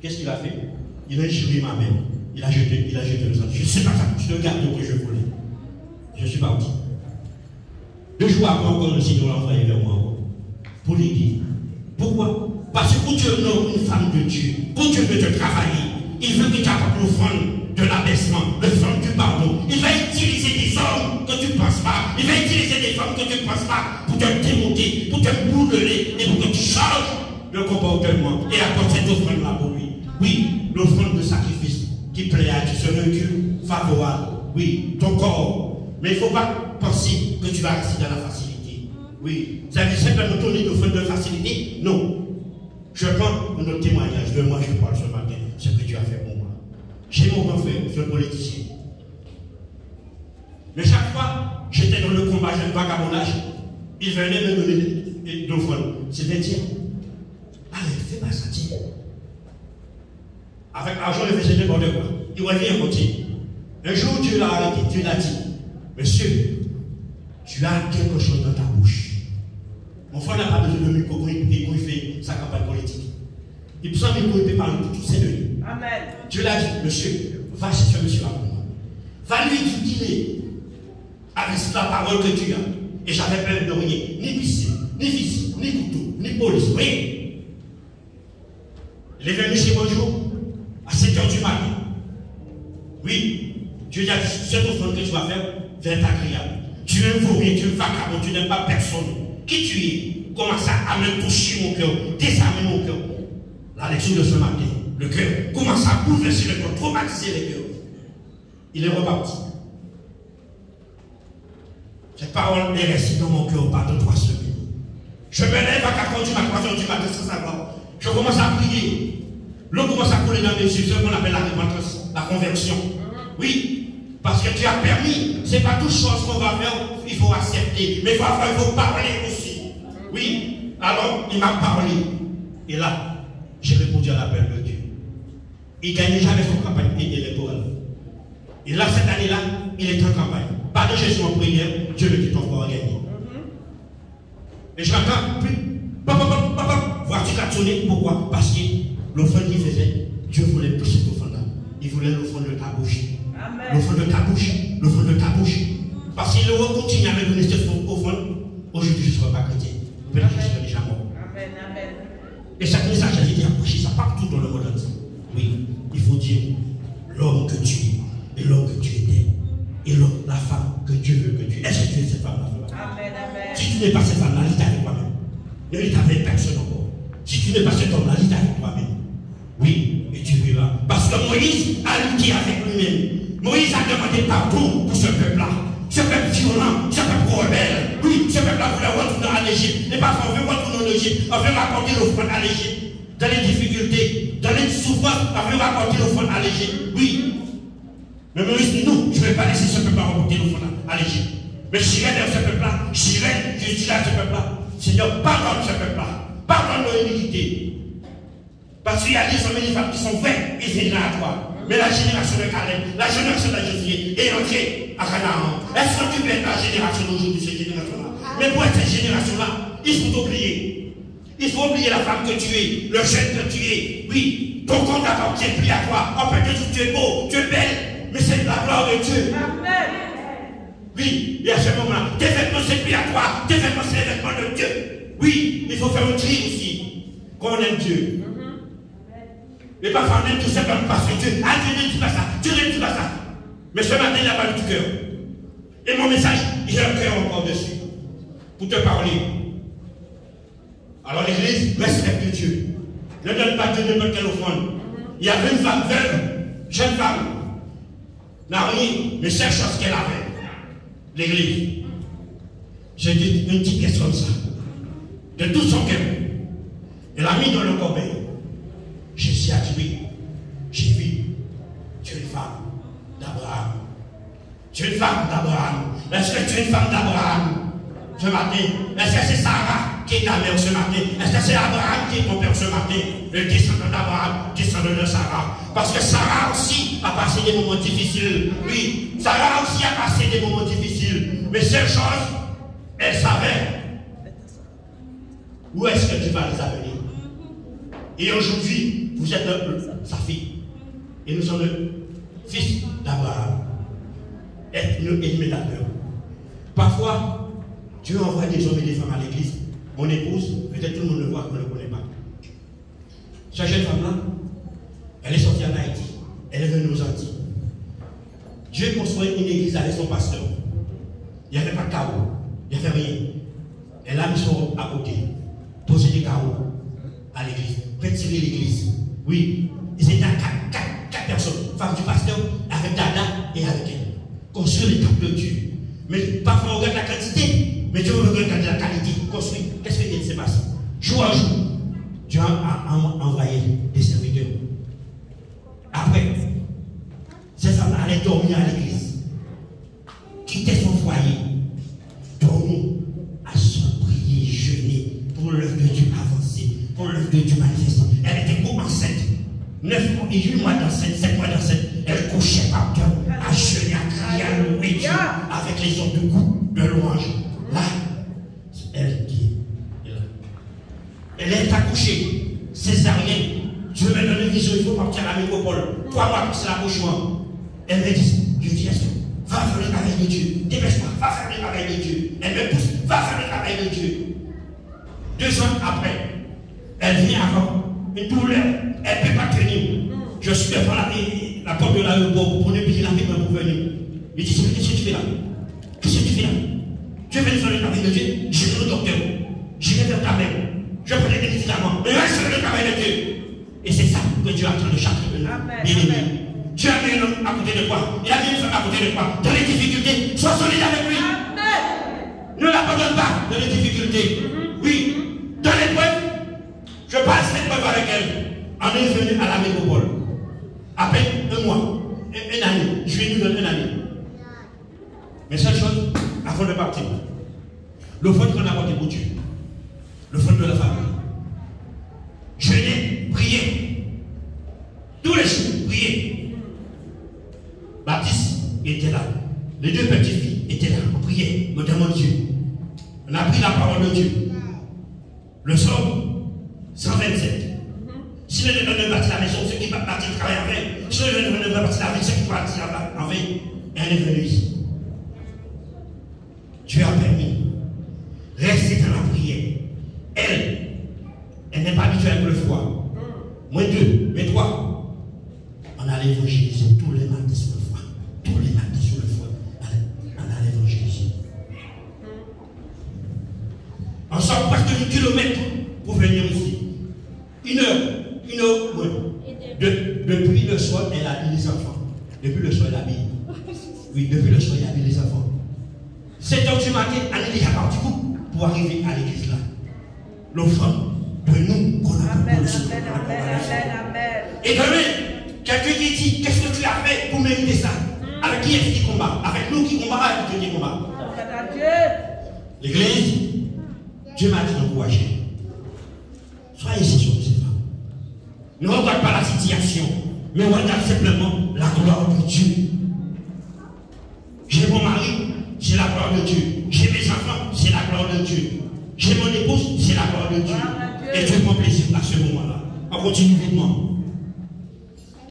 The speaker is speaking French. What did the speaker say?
qu'est-ce qu'il a fait? Il a juré ma mère. Il a jeté le sang. Je ne sais pas ça. Je regarde que je voulais. Je suis parti. 2 jours après, encore le Seigneur l'a envoyé vers moi encore. Pour lui dire. Pourquoi? Parce que quand tu es un homme, une femme de Dieu, quand Dieu veut te travailler, il veut que tu apportes l'offrande de l'abaissement, l'offrande du pardon. Il va utiliser des hommes que tu ne penses pas. Il va utiliser des femmes que tu ne penses pas pour te démonter, pour te bourreler et pour que tu changes le comportement et apporter cette offrande-là pour lui. Oui, l'offrande de sacrifice qui plaît à Dieu, c'est un Dieu favorable. Oui, ton corps. Mais il ne faut pas penser que tu vas rester dans la facilité. Oui, ça veut dire que nous tournons d'offrande de facilité? Non. Je prends notre témoignage de moi, je parle ce matin, ce que Dieu a fait pour moi. J'ai mon grand frère, je suis un politicien. Mais chaque fois, j'étais dans le combat, j'ai un vagabondage, il venait me donner d'offrande. C'était tiens. Allez, fais pas ça, tiens. Avec l'argent, il faisait n'importe quoi. Il revient à côté. Un jour, Dieu l'a arrêté, Dieu l'a dit, monsieur, tu as quelque chose dans ta bouche. Mon frère n'a pas besoin de micro pour il fait sa campagne politique. Il prend le micro, il peut parler pour tous ses deniers. Amen. Dieu l'a dit, monsieur, va chercher un monsieur avec moi. Va lui dire avec la parole que tu as. Et j'avais peur de rien, ni piscine, ni fusil, ni couteau, ni police, rien. Il est venu chez moi un jour, à 7 h du matin. Oui, Dieu a dit, cette offrande que tu vas faire, va être agréable. Tu es un vaurien, tu es un vagabond, tu n'aimes pas personne. Qui tu es? Commence à me toucher mon cœur, désarmer mon cœur. La lecture de ce matin, le cœur commence à bouleverser le cœur, traumatiser le cœur. Il est reparti. Cette parole est restée dans mon cœur pendant 3 semaines. Je me lève à 4 h du matin, 3 h du matin sans savoir. Je commence à prier. L'eau commence à couler dans mes yeux, ce qu'on appelle la repentance, la conversion. Oui, parce que tu as permis. Ce n'est pas toute chose qu'on va faire, il faut accepter. Mais il faut parler aussi. Oui, alors il m'a parlé. Et là, j'ai répondu à l'appel de Dieu. Il ne gagnait jamais son campagne électorale. Et là, cette année-là, il est en campagne. Pas de Jésus en prière, Dieu le dit ton corps a gagné. Et je m'entends, vois-tu qu'à sonner? Pourquoi? Parce que l'offrande qu'il faisait, Dieu voulait plus cette offrande-là. Il voulait l'offrande de ta bouche. L'offrande de ta bouche. L'offrande de ta bouche. Parce qu'il continue à me donner cette offrande. Aujourd'hui, je ne serai pas chrétien. Peut-être que je serai déjà mort. Amen, amen. Et chaque message a été approché, ça partout dans le monde entier. Oui, il faut dire l'homme que tu es et l'homme que tu étais. Et la femme que Dieu veut que tu es. Est-ce que tu es cette femme-là? Amen, amen. Si tu n'es pas cette femme-là, lis avec toi-même. Ne lis avec personne encore. Si tu n'es pas cet homme-là, lis avec toi-même. Oui, et tu verras. Parce que Moïse a lutté avec lui-même. Moïse a demandé pardon pour ce peuple-là. Ce peuple violent, ce peuple rebelle. Oui, ce peuple-là voulait retourner en Égypte. Et parce qu'on veut retourner en Égypte, on veut rapporter l'offrande à l'Égypte. Dans les difficultés, dans les souffrances, on veut rapporter l'offrande à l'Égypte. Oui. Mais Moïse dit non, je ne vais pas laisser ce peuple-là rapporter l'offrande à l'Égypte. Mais j'irai vers ce peuple-là, je dirai à ce peuple-là, Seigneur, pardonne ce peuple-là. Pardonne nos iniquités. Parce qu'il y a des hommes et des femmes qui sont vrais et viendront à toi. Mais la génération de Caleb, la génération de Josué est entrée à Canaan. Est-ce que tu peux être la génération d'aujourd'hui, cette génération-là? Mais pour être cette génération-là, il faut t'oublier. Il faut oublier la femme que tu es, le jeune que tu es. Oui, ton compte n'appartient plus à toi. On peut te dire tu es beau, tu es belle, mais c'est la gloire de Dieu. Amen. Oui, et à ce moment-là, tes vêtements c'est plus à toi, tes vêtements c'est les vêtements de Dieu. Oui, il faut faire un tri aussi, qu'on aime Dieu. Mais parfois on aime tout simplement parce que Dieu, ah Dieu ne dit pas ça, Dieu ne dit pas ça. Mais ce matin il a pas du cœur. Et mon message, j'ai un cœur encore dessus, pour te parler. Alors l'église respecte Dieu. Ne donne pas Dieu n'importe quelle offrande. Il y avait une femme veuve, jeune femme, n'a rien, mais c'est la chose qu'elle avait. L'église. J'ai dit une petite question comme ça. De tout son cœur. Elle a mis dans le corbeil. Jésus a dit oui. J'ai vu. Tu es une femme d'Abraham. Tu es une femme d'Abraham. Est-ce que tu es une femme d'Abraham ce matin? Est-ce que c'est Sarah qui est ta mère ce matin? Est-ce que c'est Abraham qui est ton père ce matin? Le descendant d'Abraham, descendant de Sarah. Parce que Sarah aussi a passé des moments difficiles. Oui, Sarah aussi a passé des moments difficiles. Mais seule chose, elle savait où est-ce que tu vas les amener. Et aujourd'hui, vous êtes sa fille. Et nous sommes le fils d'Abraham. Nous imitateur. Parfois, Dieu envoie des hommes et des femmes à l'église. Mon épouse, peut-être tout le monde le voit, mais on ne le connaît pas. Cette jeune femme-là, elle est sortie en Haïti. Elle est venue aux Antilles. Dieu construit une église avec son pasteur. Il n'y avait pas de carreau. Il n'y avait rien. Elle a mis son robe à côté. Posé des carreaux à l'église. Retirer l'église. Oui. Ils étaient quatre personnes. Femme du pasteur, avec Dada et avec elle. Construire les temples de Dieu. Mais parfois on regarde la quantité, mais Dieu regarde la qualité. Construire. Qu'est-ce qui s'est passé? Jour à jour, Dieu a envoyé des serviteurs. Après, cette femme allait dormir à l'église. Quitter son foyer. Dormir, à se prier, jeûner, pour l'œuvre de Dieu avancer, pour l'œuvre de Dieu manifester. Elle était enceinte. 9 mois et 8 mois d'enceinte, 7 mois d'enceinte. Elle couchait par terre, à jeûner, à crier, à louer Dieu, avec les autres de coups de louange. Là, elle qui est là. Elle est accouchée, césarienne. Dieu me donne une vision, il faut partir à la métropole. 3 mois, c'est l'accouchement. Elle me dit, je dis, est-ce que va faire le travail de Dieu. Dépêche-toi, va faire le travail de Dieu. Elle me pousse, va faire le travail de Dieu. 2 ans après, elle vient avoir une douleur. Elle ne peut pas tenir. Je suis devant la porte de l'aéroport pour ne payer la vie pour venir. Il dit, qu'est-ce que tu fais là? Qu'est-ce que tu fais là? Tu veux venir faire le travail de Dieu? J'irai au docteur. J'irai faire ta mère. Je prends des médicaments. Mais reste faire le travail de Dieu. Et c'est ça que Dieu attend de chaque bien-aimé. Dieu a mis un homme à côté de toi. Il a mis une femme à côté de toi. Dans les difficultés, sois solide avec lui. Amen. Ne l'abandonne pas dans les difficultés. Oui. Dans l'épreuve, je passe l'épreuve avec elle. On est venu à la métropole. À peine 1 mois, une année. Je lui donne 1 année. Mais seule chose, avant de partir, le fond qu'on a apporté pour Dieu, le fond de la famille, jeûner, prier, tous les jours, prier. Baptiste était là. Les 2 petites filles étaient là. On priait, on demandait Dieu. On a pris la parole de Dieu. Le psaume 127. Si le ne bâtit la maison, ceux qui bâtissent le travail en vain. Si le ne bâtit la vie, ceux qui bâtissent en vain. Elle est venue ici. Dieu a permis. Rester dans la prière. Elle n'est pas habituée avec le froid. Moins 2, mais 3. On a l'évangéliser tous les matins sur le froid. Tous les matins sur le froid. On a l'évangéliser. On sort presque 1 kilomètre pour venir ici. 1 heure. Ouais. Depuis le soir, elle habille les enfants. Depuis le soir, elle habille. Oui, depuis le soir, elle habille les enfants. 7 heures du matin, elle est déjà partie pour arriver à l'église là. L'offrande de nous qu'on a pour le Seigneur. Et demain, quelqu'un qui dit, qu'est-ce que tu as fait pour mériter ça? Avec qui est-ce qui combat? Avec nous qui combat, avec Dieu qui combat. L'église, Dieu m'a dit d'encourager. Soyez ici sur ces femmes. Ne regarde pas la situation, mais regarde simplement la gloire de Dieu. J'ai mon mari, c'est la gloire de Dieu. J'ai mes enfants, c'est la gloire de Dieu. J'ai mon épouse, c'est la gloire de Dieu. Et Dieu prend plaisir à ce moment-là. On continue vivement.